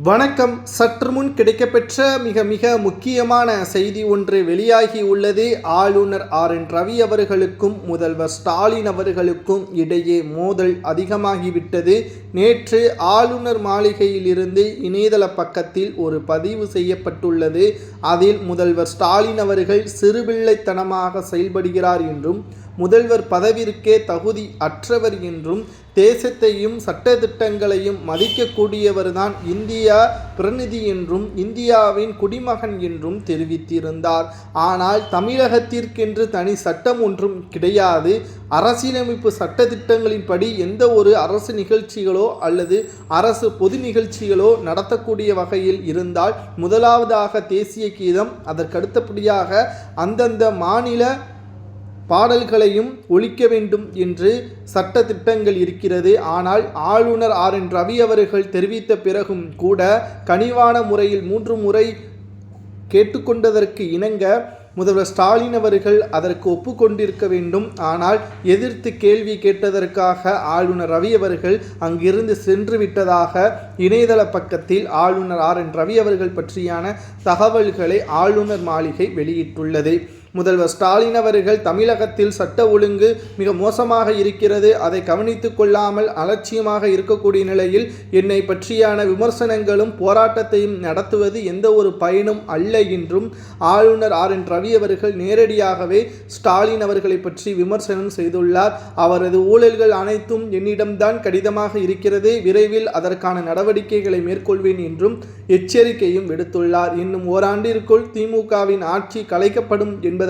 வணக்கம். சற்று முன் கிடைக்கப்பெற்ற மிக முக்கியமான செய்தி ஒன்று வெளியாகி உள்ளது. ஆளுநர் RN ரவி அவர்களுக்கும் முதல்வர் ஸ்டாலின் அவர்களுக்கும் இடையே மோதல் அதிகமாகிவிட்டது. நேற்று ஆளுநர் மாளிகையிலிருந்து இணையதள பக்கத்தில் ஒரு பதிவு செய்யப்பட்டுள்ளது. அதில் முதல்வர் ஸ்டாலின் அவர்கள் சிறுபிள்ளைத்தனமாக செயல்படுகிறார் என்றும், முதல்வர் பதவிற்கே தகுதி அற்றவர் என்றும், தேசத்தையும் சட்டதிட்டங்களையும் மதிக்கக்கூடியவர்தான் இந்தியா பிரதிநிதி என்றும், இந்தியாவின் குடிமகன் என்றும் தெரிவித்திருந்தார். ஆனால் தமிழகத்திற்கென்று தனி சட்டம் ஒன்றும் கிடையாது. அரசியலமைப்பு சட்டதிட்டங்களின்படி எந்த ஒரு அரசு நிகழ்ச்சிகளோ அல்லது அரசு பொது நிகழ்ச்சிகளோ நடத்தக்கூடிய வகையில் இருந்தால் முதலாவதாக தேசிய கீதம், அதற்கடுத்தபடியாக அந்தந்த மாநில பாடல்களையும் ஒழிக்க வேண்டும் என்று சட்ட திட்டங்கள் இருக்கிறது. ஆனால் ஆளுநர் RN ரவி அவர்கள் தெரிவித்த பிறகும் கூட கனிவான முறையில் 3 முறை கேட்டுக்கொண்டதற்கு இணங்க முதல்வர் ஸ்டாலின் அவர்கள் அதற்கு ஒப்புக்கொண்டிருக்க வேண்டும். ஆனால் எதிர்த்து கேள்வி கேட்டதற்காக ஆளுநர் ரவி அவர்கள் அங்கிருந்து சென்று விட்டதாக இணையதள பக்கத்தில் ஆளுநர் RN ரவி அவர்கள் பற்றியான தகவல்களை ஆளுநர் மாளிகை வெளியிட்டுள்ளது. முதல்வர் ஸ்டாலின் அவர்கள் தமிழகத்தில் சட்ட ஒழுங்கு மிக மோசமாக இருக்கிறது, அதை கவனித்து கொள்ளாமல் அலட்சியமாக இருக்கக்கூடிய நிலையில் என்னை பற்றியான விமர்சனங்களும் போராட்டத்தையும் நடத்துவது எந்த ஒரு பயனும் அல்ல என்றும் ஆளுநர் RN ரவி அவர்கள் நேரடியாகவே ஸ்டாலின் அவர்களை பற்றி விமர்சனம் செய்துள்ளார். அவரது ஊழல்கள் அனைத்தும் என்னிடம்தான் கடிதமாக இருக்கிறது, விரைவில் அதற்கான நடவடிக்கைகளை மேற்கொள்வேன் என்றும் எச்சரிக்கையும் விடுத்துள்ளார். இன்னும் ஓராண்டிற்குள் திமுகவின் ஆட்சி கலைக்கப்படும் என்பதையும்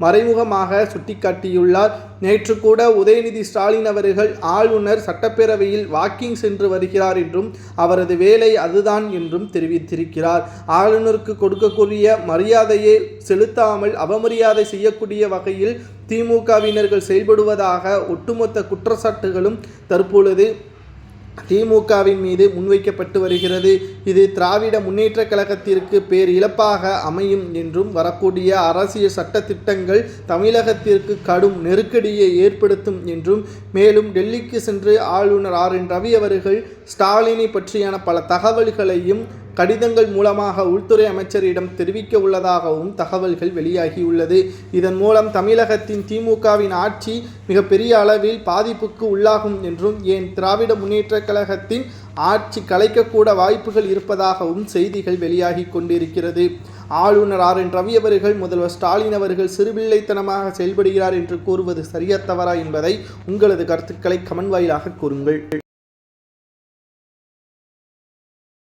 மறைமுகமாக சுட்டிக்காட்டியுள்ளார். நேற்று கூட உதயநிதி ஸ்டாலின் அவர்கள் ஆளுநர் சட்டப்பேரவையில் வாக்கிங் சென்று வருகிறார் என்றும், அவரது வேலை அதுதான் என்றும் தெரிவித்திருக்கிறார். ஆளுநருக்கு கொடுக்கக்கூடிய மரியாதையை செலுத்தாமல் அவமரியாதை செய்யக்கூடிய வகையில் திமுகவினர்கள் செயல்படுவதாக ஒட்டுமொத்த குற்றச்சாட்டுகளும் தற்பொழுது திமுகவின் மீது முன்வைக்கப்பட்டு வருகிறது. இது திராவிட முன்னேற்றக் கழகத்திற்கு பேர் இழப்பாக அமையும் என்றும், வரக்கூடிய அரசியல் சட்ட திட்டங்கள் தமிழகத்திற்கு கடும் நெருக்கடியை ஏற்படுத்தும் என்றும், மேலும் டெல்லிக்கு சென்று ஆளுநர் RN ரவி அவர்கள் ஸ்டாலினை பற்றியான பல தகவல்களையும் கடிதங்கள் மூலமாக உள்துறை அமைச்சரிடம் தெரிவிக்க உள்ளதாகவும் தகவல்கள் வெளியாகியுள்ளது. இதன் மூலம் தமிழகத்தின் திமுகவின் ஆட்சி மிகப்பெரிய அளவில் பாதிப்புக்கு உள்ளாகும் என்றும், ஏன் திராவிட முன்னேற்றக் கழகத்தின் ஆட்சி கலைக்கக்கூட வாய்ப்புகள் இருப்பதாகவும் செய்திகள் வெளியாகி கொண்டிருக்கிறது. ஆளுநர் RN ரவி அவர்கள் முதல்வர் ஸ்டாலின் அவர்கள் சிறுபிள்ளைத்தனமாக செயல்படுகிறார் என்று கூறுவது சரியா தவறா என்பதை உங்களது கருத்துக்களை கமெண்ட் வாயிலாக கூறுங்கள்.